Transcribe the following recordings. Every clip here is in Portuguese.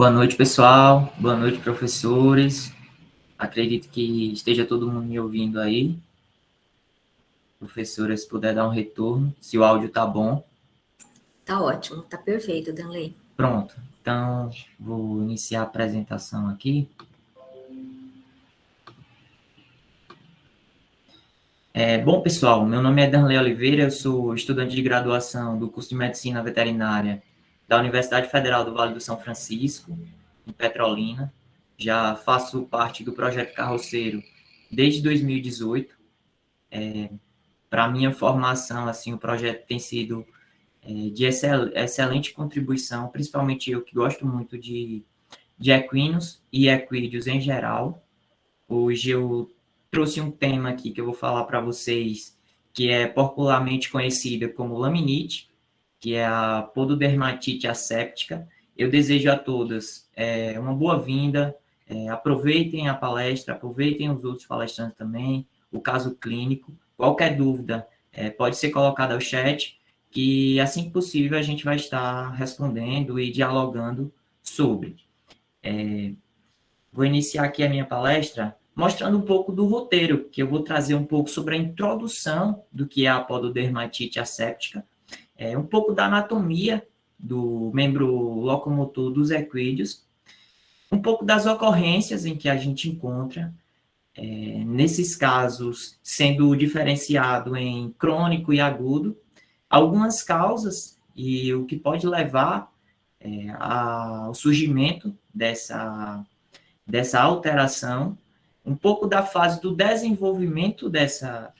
Boa noite, pessoal. Boa noite, professores. Acredito que esteja todo mundo me ouvindo aí. Professora, se puder dar um retorno, se o áudio tá bom. Tá ótimo, tá perfeito, Danley. Pronto. Então, vou iniciar a apresentação aqui. Bom, pessoal, meu nome é Danley Oliveira, eu sou estudante de graduação do curso de Medicina Veterinária da Universidade Federal do Vale do São Francisco, em Petrolina. Já faço parte do projeto Carroceiro desde 2018. Para minha formação, assim, o projeto tem sido de excelente contribuição, principalmente eu que gosto muito de equinos e equídeos em geral. Hoje eu trouxe um tema aqui que eu vou falar para vocês, que é popularmente conhecida como laminite, que é a pododermatite asséptica. Eu desejo a todas uma boa-vinda, aproveitem a palestra, aproveitem os outros palestrantes também, o caso clínico. Qualquer dúvida pode ser colocada ao chat, que assim que possível a gente vai estar respondendo e dialogando sobre. Vou iniciar aqui a minha palestra mostrando um pouco do roteiro, que eu vou trazer um pouco sobre a introdução do que é a pododermatite asséptica, um pouco da anatomia do membro locomotor dos equídeos, um pouco das ocorrências em que a gente encontra, nesses casos, sendo diferenciado em crônico e agudo, algumas causas e o que pode levar ao surgimento dessa alteração, um pouco da fase do desenvolvimento dessa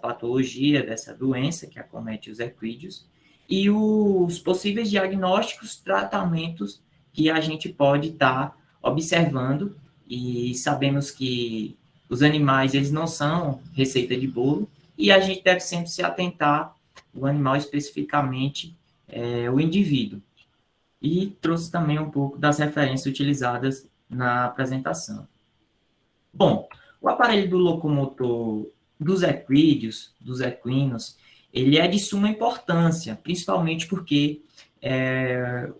patologia, dessa doença que acomete os equídeos, e os possíveis diagnósticos, tratamentos que a gente pode estar observando, e sabemos que os animais, eles não são receita de bolo, e a gente deve sempre se atentar o animal especificamente, o indivíduo. E trouxe também um pouco das referências utilizadas na apresentação. Bom, o aparelho do locomotor dos equídeos, dos equinos, ele é de suma importância, principalmente porque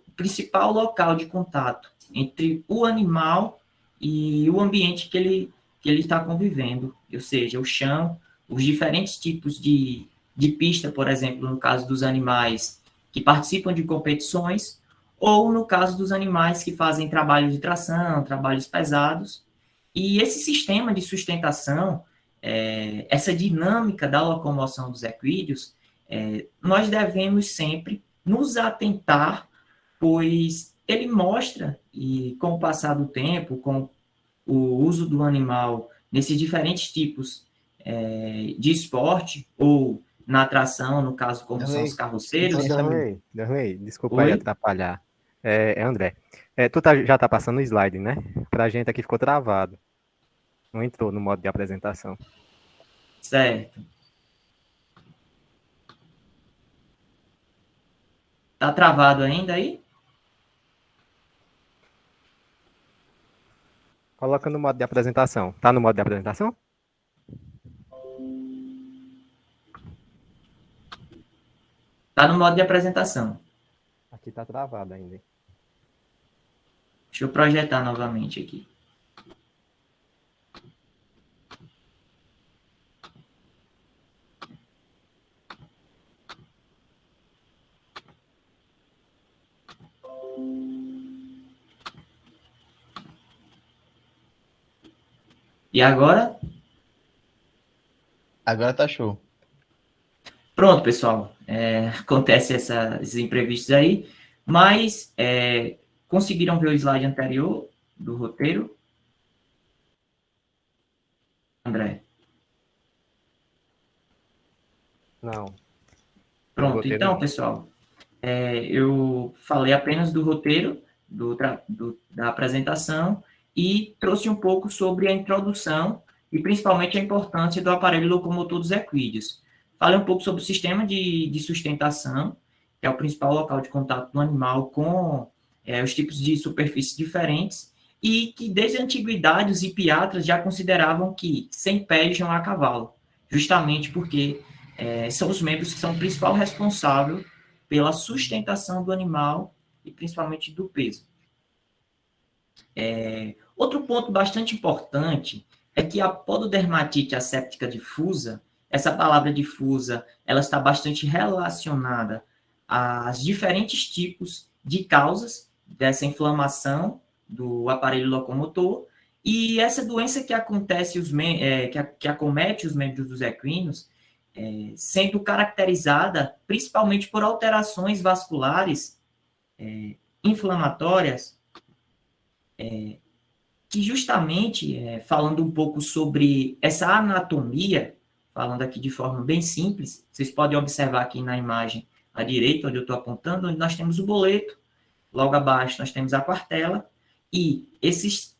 o principal local de contato entre o animal e o ambiente que ele está convivendo, ou seja, o chão, os diferentes tipos de pista, por exemplo, no caso dos animais que participam de competições, ou no caso dos animais que fazem trabalho de tração, trabalhos pesados. E esse sistema de sustentação, essa dinâmica da locomoção dos equídeos, nós devemos sempre nos atentar, pois ele mostra, e com o passar do tempo, com o uso do animal nesses diferentes tipos de esporte, ou na atração, no caso, como são os carroceiros. Darley, desculpa aí Oi? atrapalhar. André, já tá passando o slide, né? Pra gente aqui ficou travado. Não entrou no modo de apresentação. Certo. Tá travado ainda aí? Coloca no modo de apresentação. Tá no modo de apresentação? Tá no modo de apresentação. Aqui tá travado ainda. Deixa eu projetar novamente aqui. E agora? Agora tá show. Pronto, pessoal. Acontece esses imprevistos aí, mas conseguiram ver o slide anterior do roteiro? André? Não. Pronto, então, pessoal, eu falei apenas do roteiro, da apresentação, e trouxe um pouco sobre a introdução e principalmente a importância do aparelho locomotor dos equídeos. Falei um pouco sobre o sistema de sustentação, que é o principal local de contato do animal com os tipos de superfícies diferentes, e que desde a antiguidade os hipiatras já consideravam que sem pés não há cavalo, justamente porque são os membros que são o principal responsável pela sustentação do animal e principalmente do peso. Outro ponto bastante importante é que a pododermatite asséptica difusa, essa palavra difusa, ela está bastante relacionada aos diferentes tipos de causas dessa inflamação do aparelho locomotor, e essa doença que acontece, que acomete os membros dos equinos, sendo caracterizada principalmente por alterações vasculares inflamatórias, que justamente, falando um pouco sobre essa anatomia, falando aqui de forma bem simples, vocês podem observar aqui na imagem à direita, onde eu estou apontando, onde nós temos o boleto, logo abaixo nós temos a quartela, e esses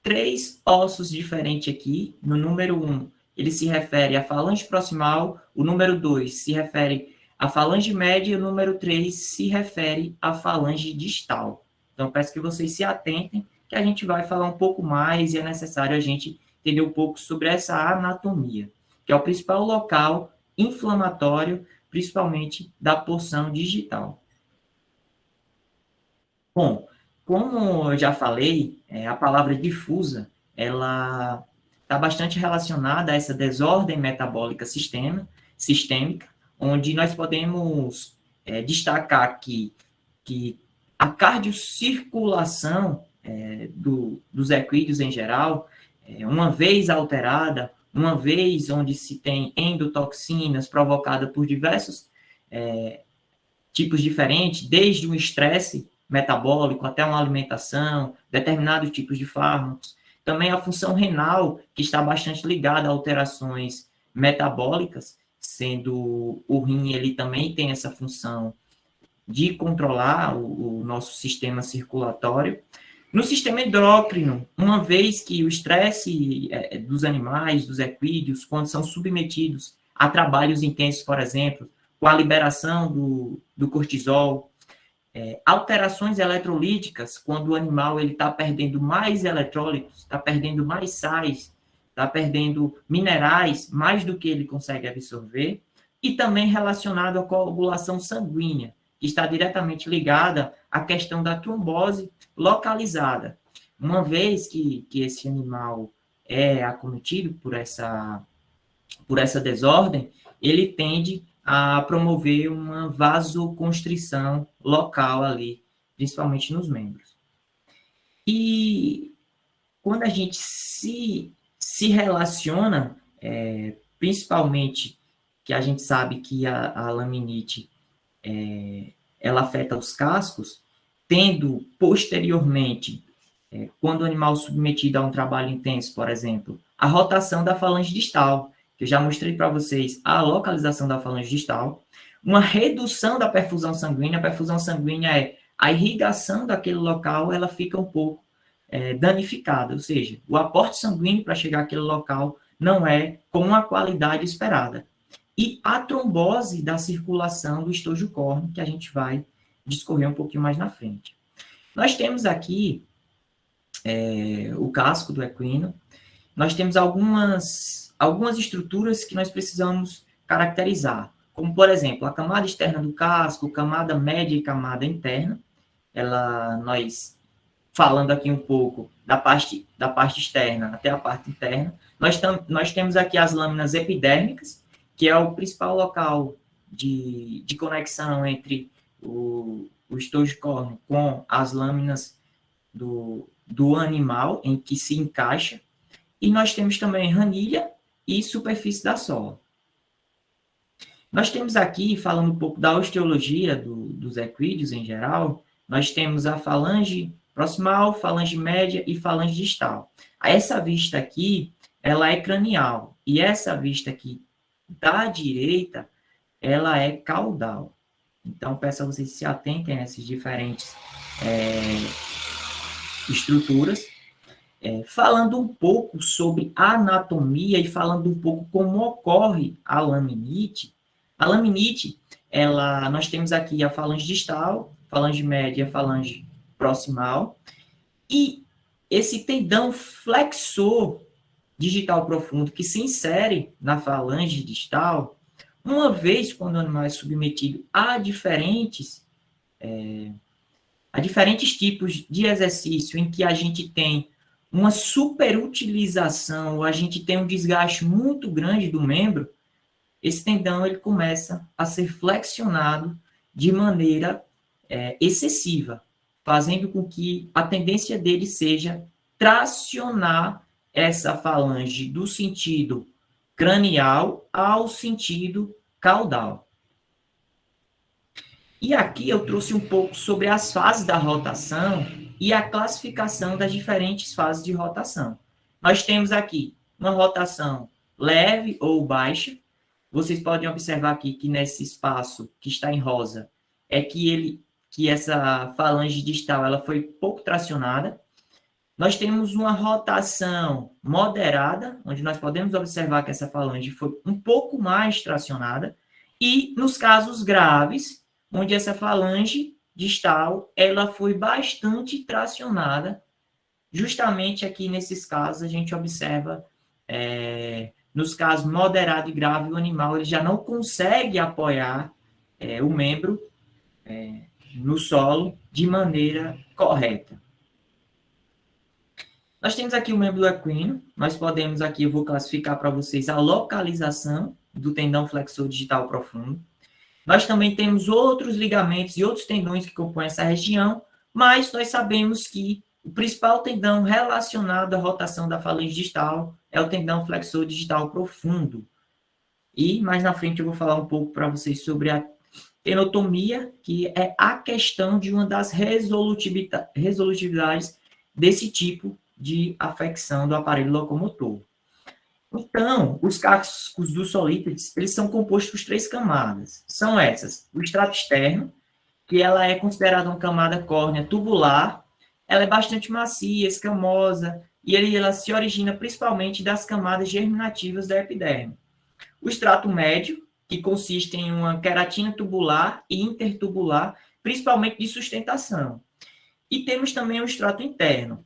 3 ossos diferentes aqui, no número 1, ele se refere à falange proximal, o número 2 se refere à falange média, e o número 3 se refere à falange distal. Então, peço que vocês se atentem, que a gente vai falar um pouco mais, e é necessário a gente entender um pouco sobre essa anatomia, que é o principal local inflamatório, principalmente da porção digital. Bom, como eu já falei, a palavra difusa, ela está bastante relacionada a essa desordem metabólica sistêmica, onde nós podemos destacar aqui que a cardiocirculação dos equídeos em geral, uma vez alterada, uma vez onde se tem endotoxinas provocadas por diversos tipos diferentes, desde um estresse metabólico até uma alimentação, determinados tipos de fármacos. Também a função renal, que está bastante ligada a alterações metabólicas, sendo o rim, ele também tem essa função de controlar o nosso sistema circulatório. No sistema endócrino, uma vez que o estresse dos animais, dos equídeos, quando são submetidos a trabalhos intensos, por exemplo, com a liberação do cortisol, alterações eletrolíticas, quando o animal está perdendo mais eletrólitos, está perdendo mais sais, está perdendo minerais, mais do que ele consegue absorver, e também relacionado à coagulação sanguínea, que está diretamente ligada à questão da trombose localizada. Uma vez que esse animal é acometido por essa desordem, ele tende a promover uma vasoconstrição local ali, principalmente nos membros. E quando a gente se relaciona, principalmente que a gente sabe que a laminite ela afeta os cascos, tendo posteriormente, quando o animal submetido a um trabalho intenso, por exemplo, a rotação da falange distal, que eu já mostrei para vocês a localização da falange distal, uma redução da perfusão sanguínea. A perfusão sanguínea é a irrigação daquele local, ela fica um pouco danificada, ou seja, o aporte sanguíneo para chegar àquele local não é com a qualidade esperada. E a trombose da circulação do estojo córneo, que a gente vai discorrer um pouquinho mais na frente. Nós temos aqui o casco do equino. Nós temos algumas estruturas que nós precisamos caracterizar, como, por exemplo, a camada externa do casco, camada média e camada interna. Nós, falando aqui um pouco da parte externa até a parte interna, nós temos aqui as lâminas epidérmicas, que é o principal local de conexão entre o estojo córneo com as lâminas do animal em que se encaixa. E nós temos também ranilha e superfície da sola. Nós temos aqui, falando um pouco da osteologia dos equídeos em geral, nós temos a falange proximal, falange média e falange distal. Essa vista aqui, ela é cranial, e essa vista aqui da direita, ela é caudal. Então, peço a vocês se atentem a essas diferentes estruturas. Falando um pouco sobre a anatomia e falando um pouco como ocorre a laminite, nós temos aqui a falange distal, falange média, falange proximal, e esse tendão flexor digital profundo que se insere na falange distal, uma vez quando o animal é submetido a diferentes a diferentes tipos de exercício em que a gente tem uma superutilização, ou a gente tem um desgaste muito grande do membro, esse tendão ele começa a ser flexionado de maneira excessiva, fazendo com que a tendência dele seja tracionar essa falange do sentido cranial ao sentido caudal. E aqui eu trouxe um pouco sobre as fases da rotação e a classificação das diferentes fases de rotação. Nós temos aqui uma rotação leve ou baixa. Vocês podem observar aqui que nesse espaço que está em rosa é que essa falange distal ela foi pouco tracionada. Nós temos uma rotação moderada, onde nós podemos observar que essa falange foi um pouco mais tracionada. E nos casos graves, onde essa falange distal ela foi bastante tracionada. Justamente aqui nesses casos a gente observa, nos casos moderado e grave, o animal ele já não consegue apoiar o membro no solo de maneira correta. Nós temos aqui o membro do equino. Nós podemos aqui, eu vou classificar para vocês a localização do tendão flexor digital profundo. Nós também temos outros ligamentos e outros tendões que compõem essa região, mas nós sabemos que o principal tendão relacionado à rotação da falange distal é o tendão flexor digital profundo. E mais na frente eu vou falar um pouco para vocês sobre a tenotomia, que é a questão de uma das resolutividades desse tipo de afecção do aparelho locomotor. Então, os cascos dos solípedes, eles são compostos por 3 camadas. São essas: o estrato externo, que ela é considerada uma camada córnea tubular, ela é bastante macia, escamosa, e ela se origina principalmente das camadas germinativas da epiderme. O estrato médio, que consiste em uma queratina tubular e intertubular, principalmente de sustentação. E temos também o estrato interno,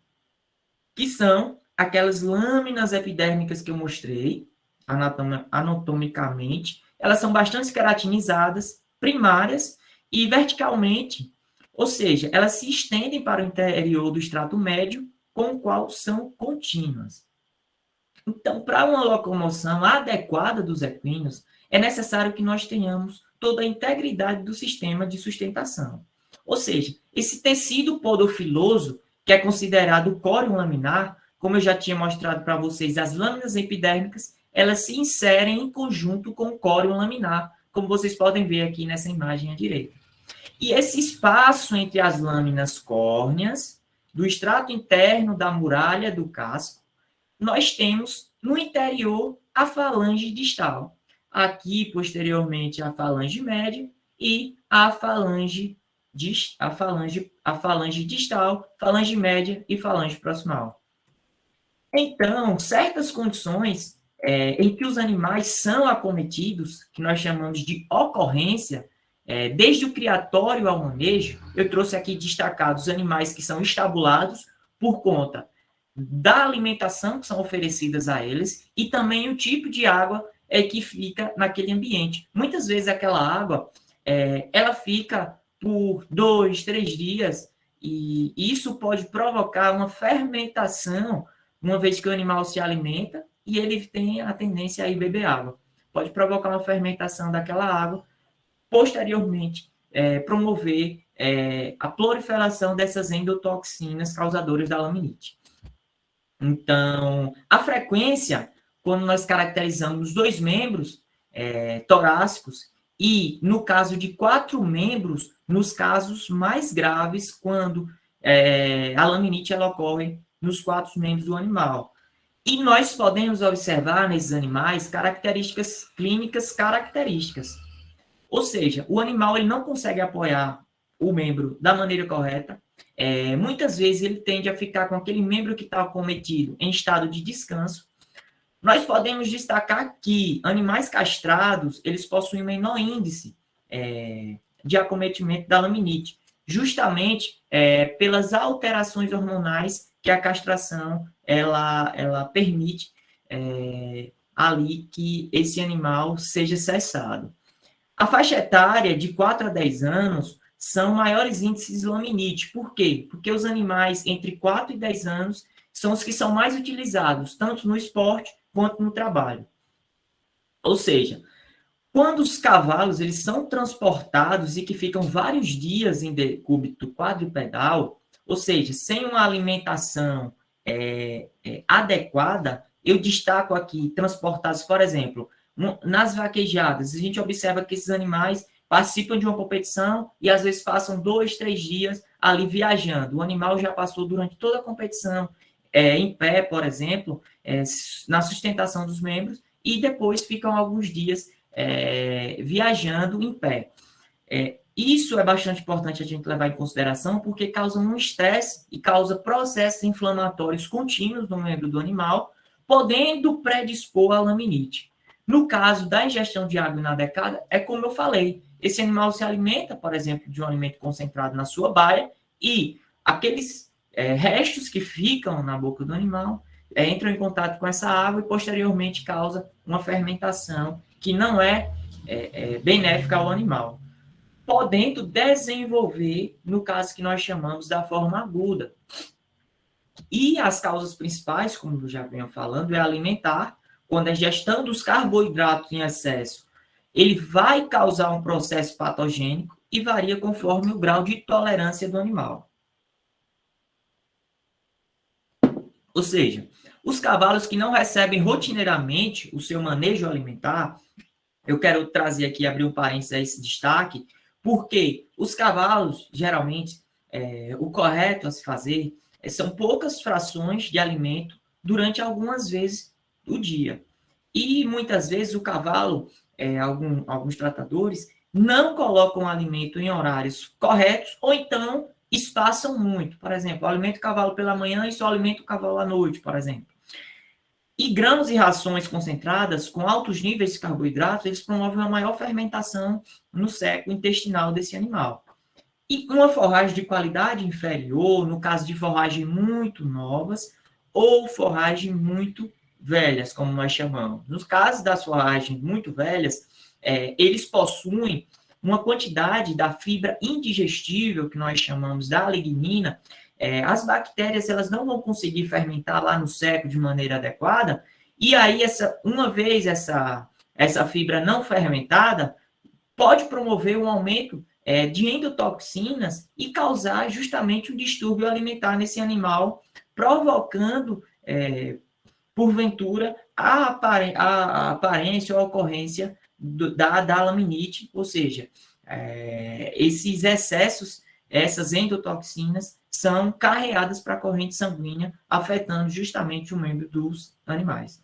que são aquelas lâminas epidérmicas que eu mostrei, anatomicamente. Elas são bastante queratinizadas, primárias e verticalmente, ou seja, elas se estendem para o interior do estrato médio, com o qual são contínuas. Então, para uma locomoção adequada dos equinos, é necessário que nós tenhamos toda a integridade do sistema de sustentação. Ou seja, esse tecido podofiloso, que é considerado o córeo laminar, como eu já tinha mostrado para vocês, as lâminas epidérmicas, elas se inserem em conjunto com o córeo laminar, como vocês podem ver aqui nessa imagem à direita. E esse espaço entre as lâminas córneas, do estrato interno da muralha do casco, nós temos no interior a falange distal. Aqui, posteriormente, a falange média e a falange distal, falange média e falange proximal. Então, certas condições em que os animais são acometidos, que nós chamamos de ocorrência, desde o criatório ao manejo, eu trouxe aqui destacados os animais que são estabulados por conta da alimentação que são oferecidas a eles e também o tipo de água que fica naquele ambiente. Muitas vezes aquela água, ela fica por 2, 3 dias e isso pode provocar uma fermentação, uma vez que o animal se alimenta e ele tem a tendência a ir beber água. Pode provocar uma fermentação daquela água, posteriormente promover a proliferação dessas endotoxinas causadoras da laminite. Então, a frequência, quando nós caracterizamos os 2 membros torácicos e, no caso de 4 membros, nos casos mais graves, quando a laminite ela ocorre nos 4 membros do animal. E nós podemos observar nesses animais características clínicas características. Ou seja, o animal ele não consegue apoiar o membro da maneira correta. Muitas vezes ele tende a ficar com aquele membro que está acometido em estado de descanso. Nós podemos destacar que animais castrados, eles possuem menor índice de acometimento da laminite, justamente pelas alterações hormonais que a castração ela permite ali que esse animal seja cessado. A faixa etária de 4 a 10 anos são maiores índices de laminite. Por quê? Porque os animais entre 4 e 10 anos são os que são mais utilizados, tanto no esporte quanto no trabalho. Ou seja, quando os cavalos eles são transportados e que ficam vários dias em decúbito quadrupedal, ou seja, sem uma alimentação adequada, eu destaco aqui transportados, por exemplo, nas vaquejadas, a gente observa que esses animais participam de uma competição e às vezes passam 2, 3 dias ali viajando. O animal já passou durante toda a competição em pé, por exemplo, na sustentação dos membros, e depois ficam alguns dias viajando em pé. Isso é bastante importante a gente levar em consideração, porque causa um estresse e causa processos inflamatórios contínuos no membro do animal, podendo predispor à laminite. No caso da ingestão de água inadequada, é como eu falei, esse animal se alimenta, por exemplo, de um alimento concentrado na sua baia, e aqueles restos que ficam na boca do animal entram em contato com essa água e posteriormente causa uma fermentação que não é benéfica ao animal, podendo desenvolver, no caso que nós chamamos da forma aguda. E as causas principais, como eu já venho falando, é alimentar, quando a ingestão dos carboidratos em excesso, ele vai causar um processo patogênico e varia conforme o grau de tolerância do animal. Ou seja, os cavalos que não recebem rotineiramente o seu manejo alimentar, eu quero trazer aqui, abrir um parênteses a esse destaque, porque os cavalos, geralmente, o correto a se fazer são poucas frações de alimento durante algumas vezes do dia. E muitas vezes o cavalo, alguns tratadores, não colocam o alimento em horários corretos, ou então espaçam muito. Por exemplo, alimenta o cavalo pela manhã e só alimenta o cavalo à noite, por exemplo. E grãos e rações concentradas com altos níveis de carboidratos, eles promovem uma maior fermentação no seco intestinal desse animal. E uma forragem de qualidade inferior, no caso de forragem muito novas, ou forragem muito velhas, como nós chamamos. Nos casos das forragens muito velhas, eles possuem uma quantidade da fibra indigestível, que nós chamamos da lignina. As bactérias elas não vão conseguir fermentar lá no seco de maneira adequada, e aí, uma vez essa fibra não fermentada, pode promover um aumento de endotoxinas e causar justamente um distúrbio alimentar nesse animal, provocando, porventura, a aparência ou a ocorrência da laminite, ou seja, esses excessos, essas endotoxinas, são carreadas para a corrente sanguínea, afetando justamente o membro dos animais.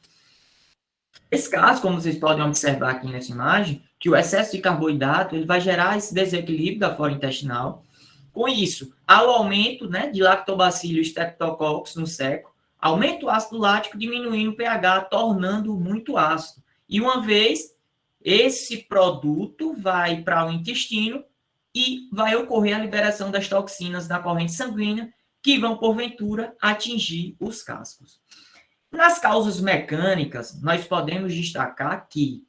Esse caso, como vocês podem observar aqui nessa imagem, que o excesso de carboidrato ele vai gerar esse desequilíbrio da flora intestinal. Com isso, há o aumento de Lactobacillus streptococcus no seco, aumenta o ácido lático, diminuindo o pH, tornando muito ácido. E uma vez, esse produto vai para o intestino e vai ocorrer a liberação das toxinas da corrente sanguínea, que vão, porventura, atingir os cascos. Nas causas mecânicas, nós podemos destacar que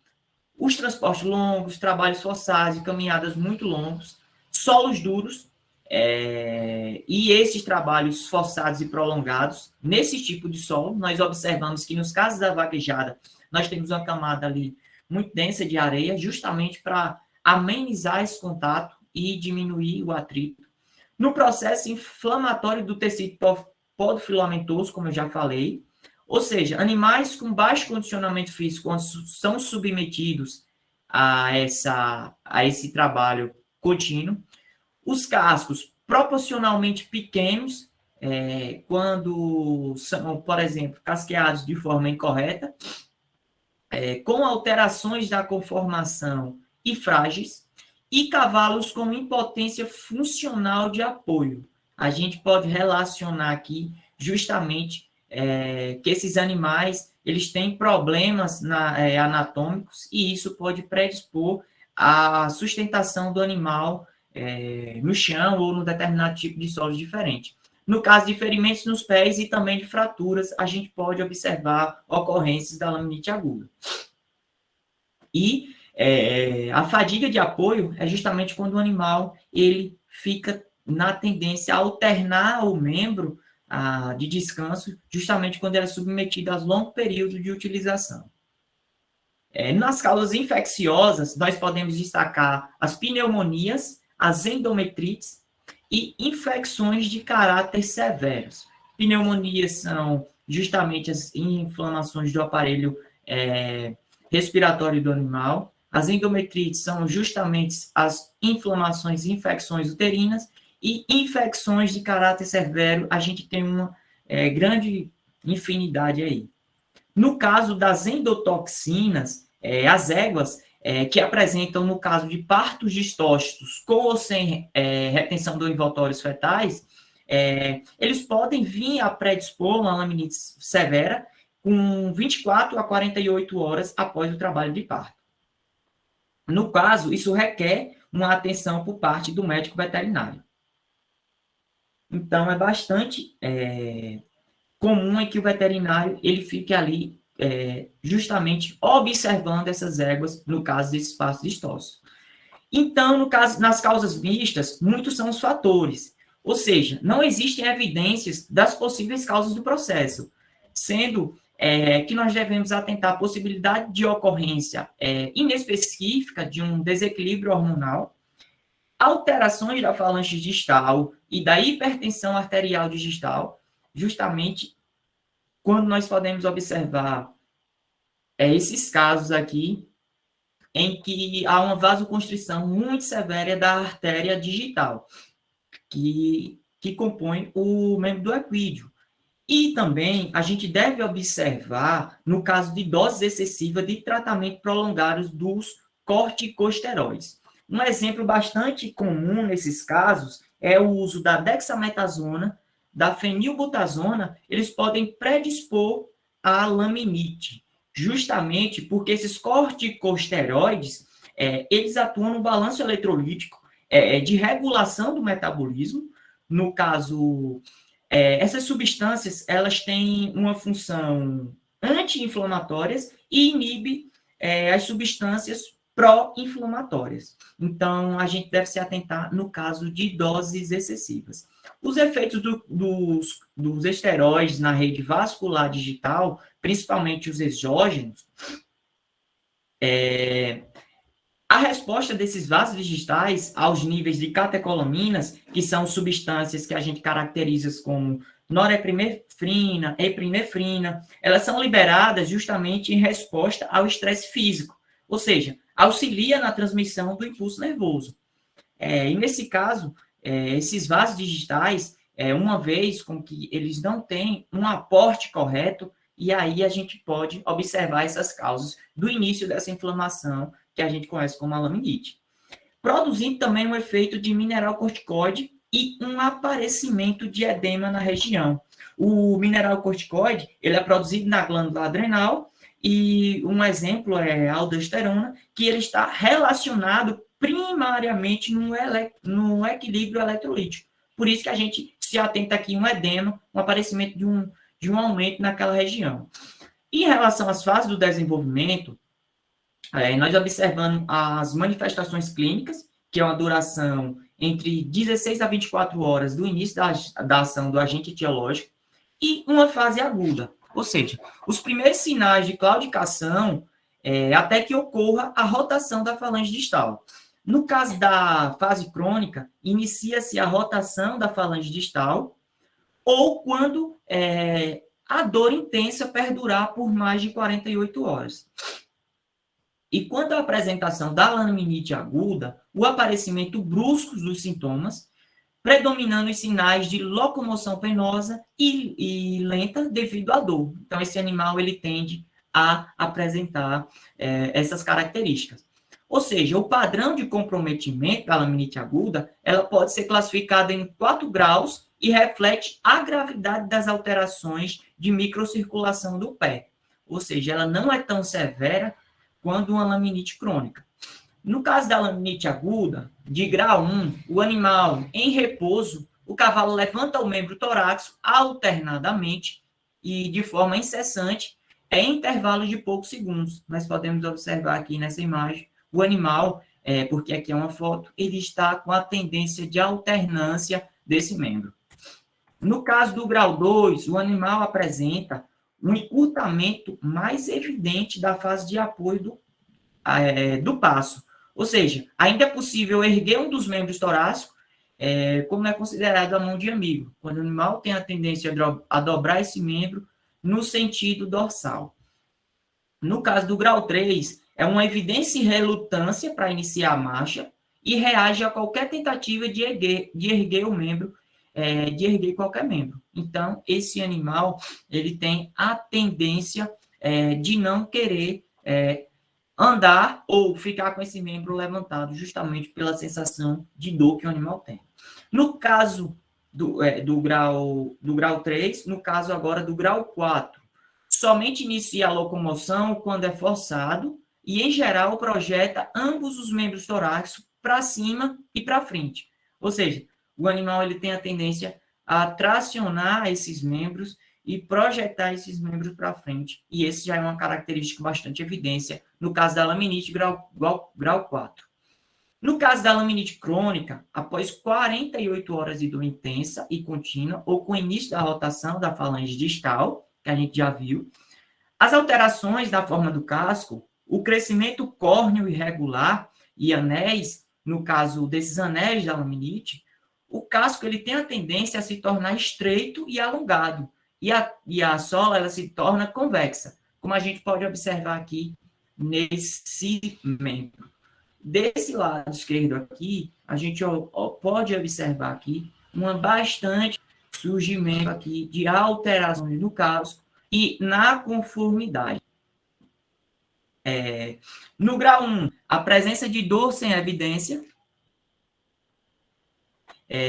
os transportes longos, trabalhos forçados e caminhadas muito longos, solos duros, e esses trabalhos forçados e prolongados, nesse tipo de solo, nós observamos que nos casos da vaquejada, nós temos uma camada ali muito densa de areia, justamente para amenizar esse contato e diminuir o atrito. No processo inflamatório do tecido podofilamentoso, como eu já falei, ou seja, animais com baixo condicionamento físico, quando são submetidos a esse trabalho contínuo, os cascos proporcionalmente pequenos, quando são, por exemplo, casqueados de forma incorreta, com alterações da conformação e frágeis, e cavalos com impotência funcional de apoio. A gente pode relacionar aqui justamente que esses animais eles têm problemas anatômicos e isso pode predispor à sustentação do animal no chão ou no determinado tipo de solo diferente. No caso de ferimentos nos pés e também de fraturas, a gente pode observar ocorrências da laminite aguda. E a fadiga de apoio é justamente quando o animal ele fica na tendência a alternar o membro de descanso, justamente quando ele é submetido a longo período de utilização. Nas causas infecciosas, nós podemos destacar as pneumonias, as endometrites e infecções de caráter severos. Pneumonias são justamente as inflamações do aparelho respiratório do animal. As endometrites são justamente as inflamações e infecções uterinas. E infecções de caráter severo, a gente tem uma grande infinidade aí. No caso das endotoxinas, as éguas, que apresentam, no caso de partos distócitos com ou sem retenção do envoltórios fetais, eles podem vir a predispor uma laminite severa com 24 a 48 horas após o trabalho de parto. No caso, isso requer uma atenção por parte do médico veterinário. Então, é bastante comum que o veterinário ele fique ali justamente observando essas éguas no caso desses partos distócitos. Então, no caso, nas causas mistas, muitos são os fatores. Ou seja, não existem evidências das possíveis causas do processo, sendo que nós devemos atentar à possibilidade de ocorrência inespecífica de um desequilíbrio hormonal, alterações da falange distal e da hipertensão arterial distal, justamente quando nós podemos observar esses casos aqui, em que há uma vasoconstrição muito severa da artéria digital, que compõe o membro do equídeo. E também a gente deve observar, no caso de doses excessivas de tratamento prolongados dos corticosteroides. Um exemplo bastante comum nesses casos é o uso da dexametasona, da fenilbutazona, eles podem predispor à laminite, justamente porque esses corticosteroides, eles atuam no balanço eletrolítico, de regulação do metabolismo. No caso, essas substâncias, elas têm uma função anti-inflamatórias e inibe as substâncias pró-inflamatórias. Então, a gente deve se atentar no caso de doses excessivas. Os efeitos dos esteroides na rede vascular digital, principalmente os exógenos, a resposta desses vasos digitais aos níveis de catecolaminas, que são substâncias que a gente caracteriza como norepinefrina, epinefrina, elas são liberadas justamente em resposta ao estresse físico, ou seja, auxilia na transmissão do impulso nervoso. E nesse caso, esses vasos digitais, uma vez com que eles não têm um aporte correto, e aí a gente pode observar essas causas do início dessa inflamação, que a gente conhece como a laminite. Produzindo também um efeito de mineral corticoide e um aparecimento de edema na região. O mineral corticoide, ele é produzido na glândula adrenal, e um exemplo é a aldosterona, que ele está relacionado primariamente no equilíbrio eletrolítico. Por isso que a gente se atenta aqui um edema, um aparecimento de um aumento naquela região. Em relação às fases do desenvolvimento, nós observamos as manifestações clínicas, que é uma duração entre 16 a 24 horas do início da ação do agente etiológico, e uma fase aguda, ou seja, os primeiros sinais de claudicação até que ocorra a rotação da falange distal. No caso da fase crônica, inicia-se a rotação da falange distal, ou quando a dor intensa perdurar por mais de 48 horas. E quanto à apresentação da laminite aguda, o aparecimento brusco dos sintomas, predominando os sinais de locomoção penosa e lenta devido à dor. Então, esse animal ele tende a apresentar essas características. Ou seja, o padrão de comprometimento da laminite aguda, ela pode ser classificada em 4 graus e reflete a gravidade das alterações de microcirculação do pé. Ou seja, ela não é tão severa quanto uma laminite crônica. No caso da laminite aguda, de grau 1, o animal em repouso, o cavalo levanta o membro torácico alternadamente e de forma incessante, em intervalos de poucos segundos. Nós podemos observar aqui nessa imagem o animal porque aqui é uma foto, ele está com a tendência de alternância desse membro. No caso do grau 2, o animal apresenta um encurtamento mais evidente da fase de apoio do passo. Ou seja, ainda é possível erguer um dos membros torácicos, como é considerado a mão de amigo, quando o animal tem a tendência a dobrar esse membro no sentido dorsal. No caso do grau 3, é uma evidência e relutância para iniciar a marcha e reage a qualquer tentativa de erguer o membro, de erguer qualquer membro. Então, esse animal, ele tem a tendência de não querer andar ou ficar com esse membro levantado, justamente pela sensação de dor que o animal tem. No caso do grau 3, no caso agora do grau 4, somente inicia a locomoção quando é forçado e, em geral, projeta ambos os membros torácicos para cima e para frente. Ou seja, o animal ele tem a tendência a tracionar esses membros e projetar esses membros para frente. E esse já é uma característica bastante evidência no caso da laminite grau 4. No caso da laminite crônica, após 48 horas de dor intensa e contínua, ou com o início da rotação da falange distal, que a gente já viu, as alterações da forma do casco, o crescimento córneo irregular e anéis, no caso desses anéis da laminite, o casco ele tem a tendência a se tornar estreito e alongado, e a sola ela se torna convexa, como a gente pode observar aqui nesse membro. Desse lado esquerdo aqui, a gente pode observar aqui bastante surgimento aqui de alterações no casco e na conformidade. No grau 1, a presença de dor sem evidência,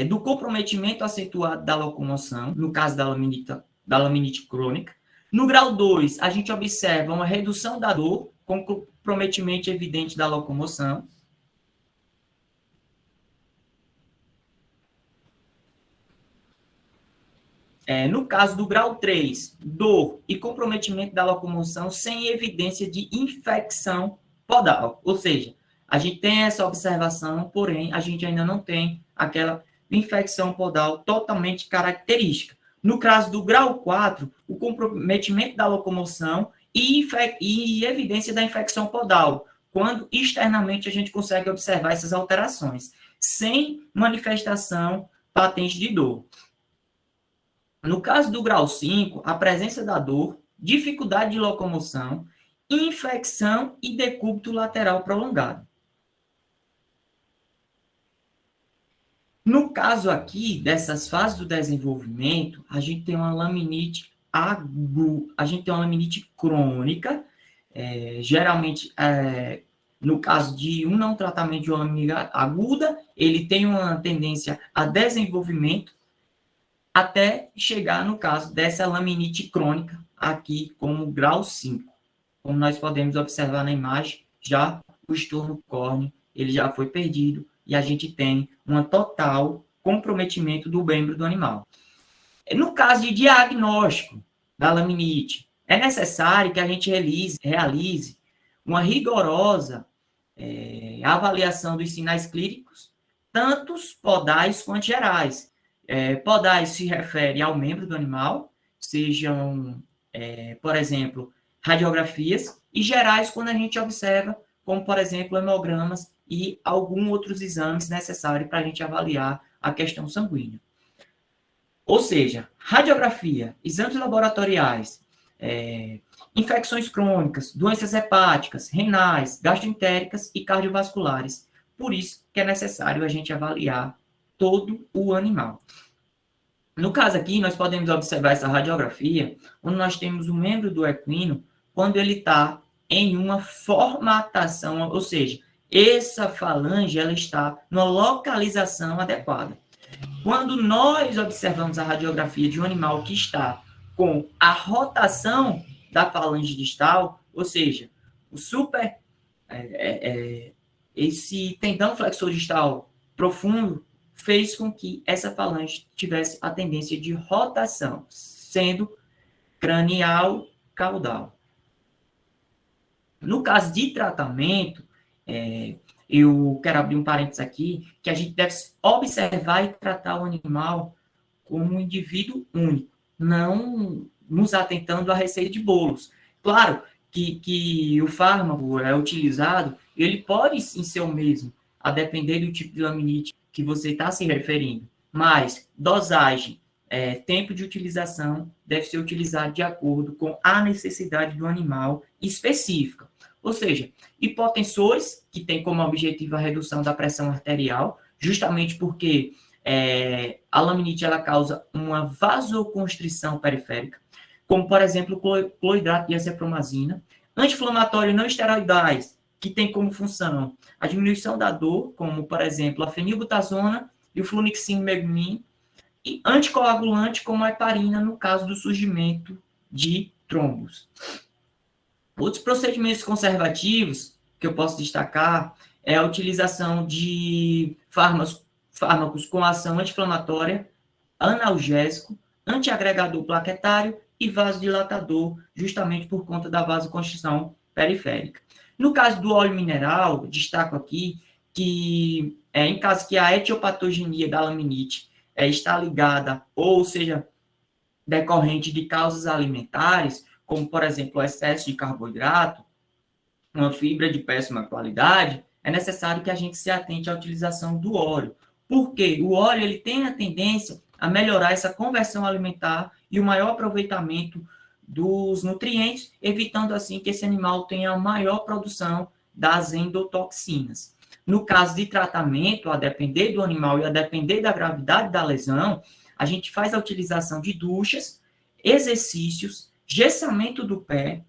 do comprometimento acentuado da locomoção, no caso da laminite crônica. No grau 2, a gente observa uma redução da dor, com comprometimento evidente da locomoção. No caso do grau 3, dor e comprometimento da locomoção sem evidência de infecção podal. Ou seja, a gente tem essa observação, porém, a gente ainda não tem aquela infecção podal totalmente característica. No caso do grau 4, o comprometimento da locomoção e evidência da infecção podal, quando externamente a gente consegue observar essas alterações, sem manifestação patente de dor. No caso do grau 5, a presença da dor, dificuldade de locomoção, infecção e decúbito lateral prolongado. No caso aqui, dessas fases do desenvolvimento, a gente tem uma laminite crônica, geralmente, no caso de um não tratamento de uma laminite aguda, ele tem uma tendência a desenvolvimento até chegar no caso dessa laminite crônica, aqui como grau 5. Como nós podemos observar na imagem, já o estorno córneo ele já foi perdido e a gente tem um total comprometimento do membro do animal. No caso de diagnóstico da laminite, é necessário que a gente realize uma rigorosa avaliação dos sinais clínicos, tanto podais quanto gerais. Podais se refere ao membro do animal, sejam, por exemplo, radiografias, e gerais quando a gente observa, como, por exemplo, hemogramas e alguns outros exames necessários para a gente avaliar a questão sanguínea. Ou seja, radiografia, exames laboratoriais, infecções crônicas, doenças hepáticas, renais, gastroentéricas e cardiovasculares. Por isso que é necessário a gente avaliar todo o animal. No caso aqui, nós podemos observar essa radiografia, onde nós temos o membro do equino, quando ele está em uma formatação, ou seja, essa falange ela está numa localização adequada. Quando nós observamos a radiografia de um animal que está com a rotação da falange distal, ou seja, esse tendão flexor distal profundo fez com que essa falange tivesse a tendência de rotação, sendo cranial caudal. No caso de tratamento, eu quero abrir um parênteses aqui, que a gente deve observar e tratar o animal como um indivíduo único, não nos atentando à receita de bolos. Claro que o fármaco é utilizado, ele pode sim ser o mesmo, a depender do tipo de laminite que você está se referindo, mas dosagem, tempo de utilização deve ser utilizado de acordo com a necessidade do animal específica. Ou seja, hipotensores, que tem como objetivo a redução da pressão arterial, justamente porque a laminite ela causa uma vasoconstrição periférica, como, por exemplo, o cloidrato de acepromazina. Anti-inflamatório não esteroidais, que tem como função a diminuição da dor, como, por exemplo, a fenilbutazona e o flunixin megumin, e anticoagulante, como a heparina, no caso do surgimento de trombos. Outros procedimentos conservativos que eu posso destacar é a utilização de fármacos com ação anti-inflamatória, analgésico, antiagregador plaquetário e vasodilatador, justamente por conta da vasoconstrição periférica. No caso do óleo mineral, destaco aqui que, em caso que a etiopatogenia da laminite está ligada, ou seja, decorrente de causas alimentares, como, por exemplo, o excesso de carboidrato, uma fibra de péssima qualidade, é necessário que a gente se atente à utilização do óleo. Porque o óleo ele tem a tendência a melhorar essa conversão alimentar e o maior aproveitamento dos nutrientes, evitando assim que esse animal tenha a maior produção das endotoxinas. No caso de tratamento, a depender do animal e a depender da gravidade da lesão, a gente faz a utilização de duchas, exercícios, gessamento do pé,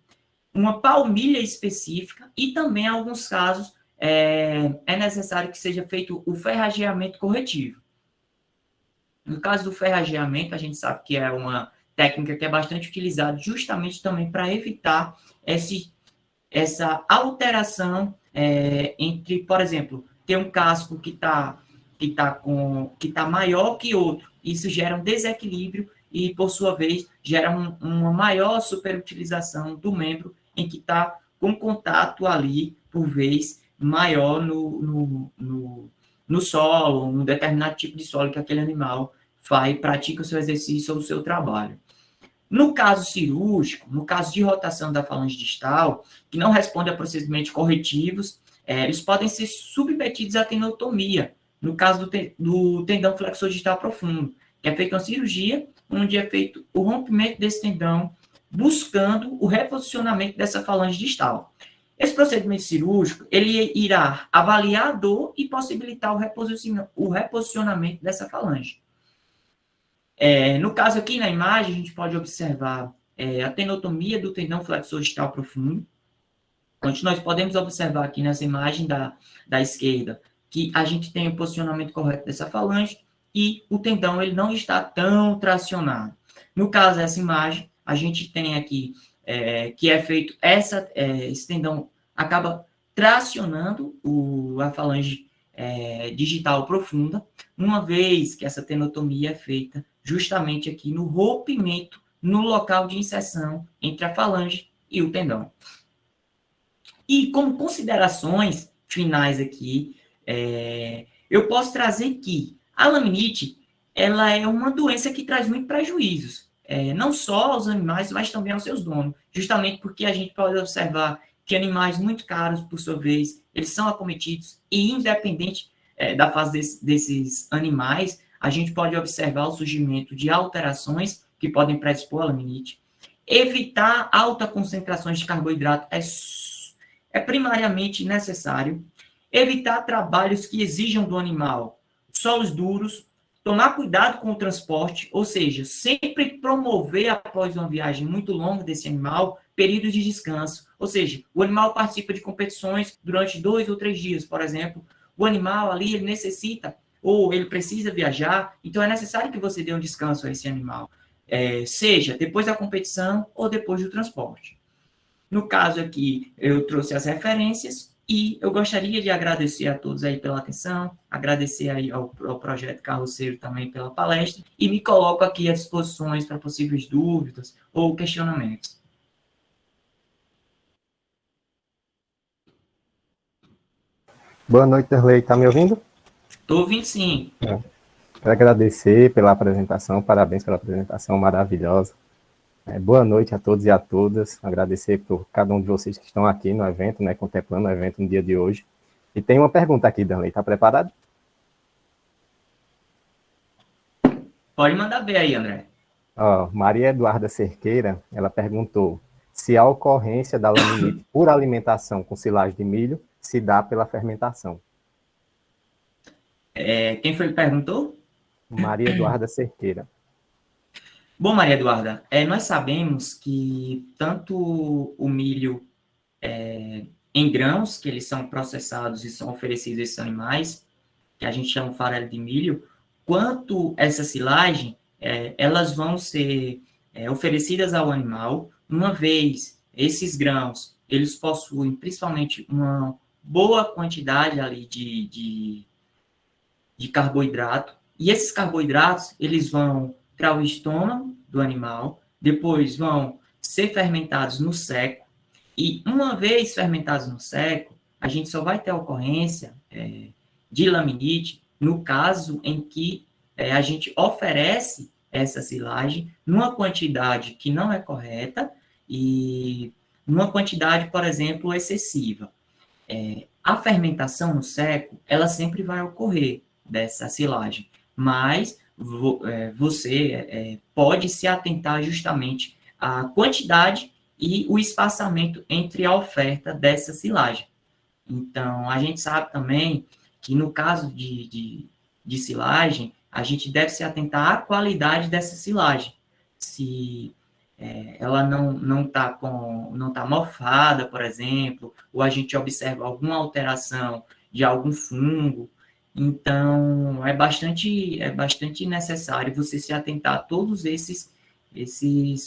uma palmilha específica e também, em alguns casos, é necessário que seja feito o ferrageamento corretivo. No caso do ferrageamento, a gente sabe que é uma técnica que é bastante utilizada justamente também para evitar essa alteração entre, por exemplo, ter um casco que tá maior que outro. Isso gera um desequilíbrio e, por sua vez, gera uma maior superutilização do membro em que está com contato ali, por vez, maior no solo, um determinado tipo de solo que aquele animal pratica o seu exercício ou o seu trabalho. No caso cirúrgico, no caso de rotação da falange distal, que não responde a procedimentos corretivos, eles podem ser submetidos à tenotomia, no caso do tendão flexor distal profundo, que é feita uma cirurgia, onde é feito o rompimento desse tendão, buscando o reposicionamento dessa falange distal. Esse procedimento cirúrgico, ele irá avaliar a dor e possibilitar o reposicionamento dessa falange. No caso aqui na imagem, a gente pode observar a tenotomia do tendão flexor distal profundo, onde nós podemos observar aqui nessa imagem da esquerda que a gente tem o posicionamento correto dessa falange e o tendão ele não está tão tracionado. No caso dessa imagem, a gente tem aqui que é feito esse tendão acaba tracionando a falange digital profunda, uma vez que essa tenotomia é feita justamente aqui no rompimento, no local de inserção entre a falange e o tendão. E como considerações finais aqui, eu posso trazer que a laminite, ela é uma doença que traz muitos prejuízos, não só aos animais, mas também aos seus donos, justamente porque a gente pode observar que animais muito caros, por sua vez, eles são acometidos, e independente da fase desses animais, a gente pode observar o surgimento de alterações que podem predispor a laminite. Evitar altas concentrações de carboidrato é primariamente necessário. Evitar trabalhos que exijam do animal solos duros, tomar cuidado com o transporte, ou seja, sempre promover após uma viagem muito longa desse animal, períodos de descanso. Ou seja, o animal participa de competições durante 2 ou 3 dias, por exemplo. O animal ali, ele necessita ou ele precisa viajar, então é necessário que você dê um descanso a esse animal, seja depois da competição ou depois do transporte. No caso aqui, eu trouxe as referências e eu gostaria de agradecer a todos aí pela atenção, agradecer aí ao Projeto Carroceiro também pela palestra e me coloco aqui à disposição para possíveis dúvidas ou questionamentos. Boa noite, Derlei. Tá me ouvindo? Estou ouvindo sim. Quero agradecer pela apresentação, parabéns pela apresentação maravilhosa. Boa noite a todos e a todas. Agradecer por cada um de vocês que estão aqui no evento, né, contemplando o evento no dia de hoje. E tem uma pergunta aqui, Derlei. Está preparado? Pode mandar ver aí, André. Maria Eduarda Cerqueira, ela perguntou se a ocorrência da laminite por alimentação com silagem de milho se dá pela fermentação. Quem foi que perguntou? Maria Eduarda Cerqueira. Bom, Maria Eduarda, nós sabemos que tanto o milho em grãos, que eles são processados e são oferecidos a esses animais, que a gente chama farelo de milho, quanto essa silagem, elas vão ser oferecidas ao animal, uma vez esses grãos, eles possuem principalmente uma boa quantidade ali de carboidrato, e esses carboidratos, eles vão para o estômago do animal, depois vão ser fermentados no seco, e uma vez fermentados no seco, a gente só vai ter a ocorrência de laminite no caso em que a gente oferece essa silagem numa quantidade que não é correta e numa quantidade, por exemplo, excessiva. A fermentação no seco, ela sempre vai ocorrer dessa silagem, mas você pode se atentar justamente à quantidade e o espaçamento entre a oferta dessa silagem. Então, a gente sabe também que no caso de silagem, a gente deve se atentar à qualidade dessa silagem. Se ela não está não tá mofada, por exemplo, ou a gente observa alguma alteração de algum fungo, então é bastante necessário você se atentar a todos esses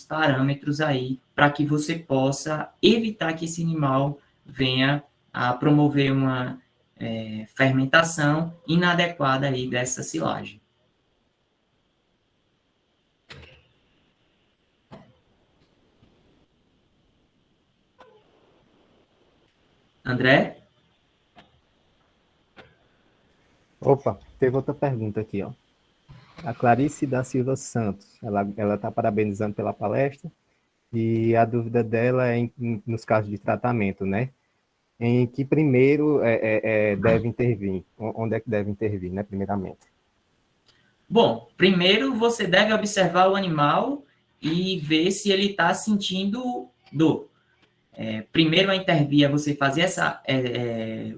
parâmetros aí, para que você possa evitar que esse animal venha a promover uma fermentação inadequada aí dessa silagem. André? Opa, teve outra pergunta aqui, ó. A Clarice da Silva Santos, ela está parabenizando pela palestra e a dúvida dela é nos casos de tratamento, né? Em que primeiro deve intervir, onde é que deve intervir, né, primeiramente? Bom, primeiro você deve observar o animal e ver se ele está sentindo dor. Primeiro a intervir é você fazer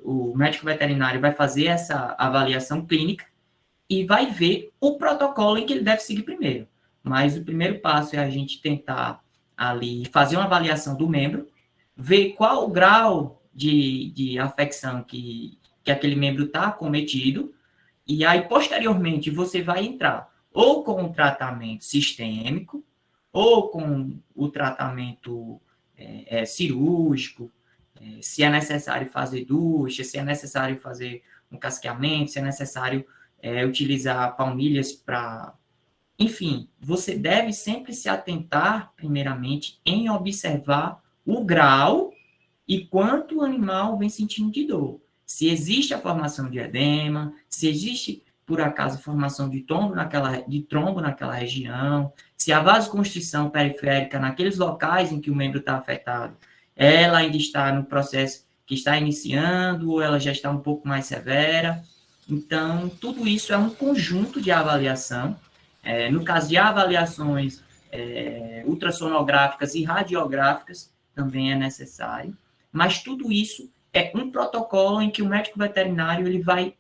o médico veterinário vai fazer essa avaliação clínica e vai ver o protocolo em que ele deve seguir primeiro. Mas o primeiro passo é a gente tentar ali fazer uma avaliação do membro, ver qual o grau de afecção que aquele membro está acometido, e aí, posteriormente, você vai entrar ou com o tratamento sistêmico, ou com o tratamento cirúrgico, se é necessário fazer ducha, se é necessário fazer um casqueamento, se é necessário utilizar palmilhas para... Enfim, você deve sempre se atentar, primeiramente, em observar o grau e quanto o animal vem sentindo de dor. Se existe a formação de edema, se existe, por acaso, formação de trombo naquela região, se a vasoconstrição periférica naqueles locais em que o membro está afetado, ela ainda está no processo que está iniciando, ou ela já está um pouco mais severa. Então, tudo isso é um conjunto de avaliação. No caso de avaliações ultrassonográficas e radiográficas, também é necessário. Mas tudo isso é um protocolo em que o médico veterinário ele vai,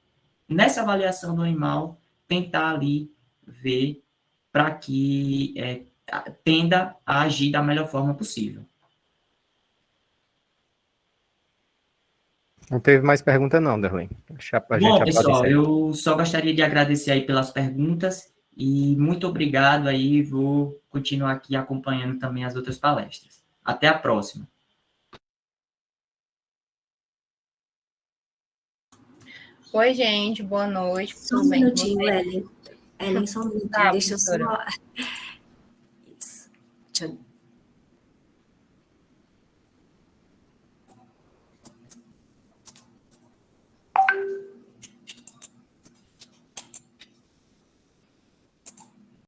nessa avaliação do animal, tentar ali ver para que tenda a agir da melhor forma possível. Não teve mais pergunta não, Derlei. Bom, pessoal, eu só gostaria de agradecer aí pelas perguntas e muito obrigado aí, vou continuar aqui acompanhando também as outras palestras. Até a próxima. Oi, gente, boa noite. Só um minutinho, Ellen. Ellen, só um minutinho. Tá, deixa eu só... Isso. Deixa eu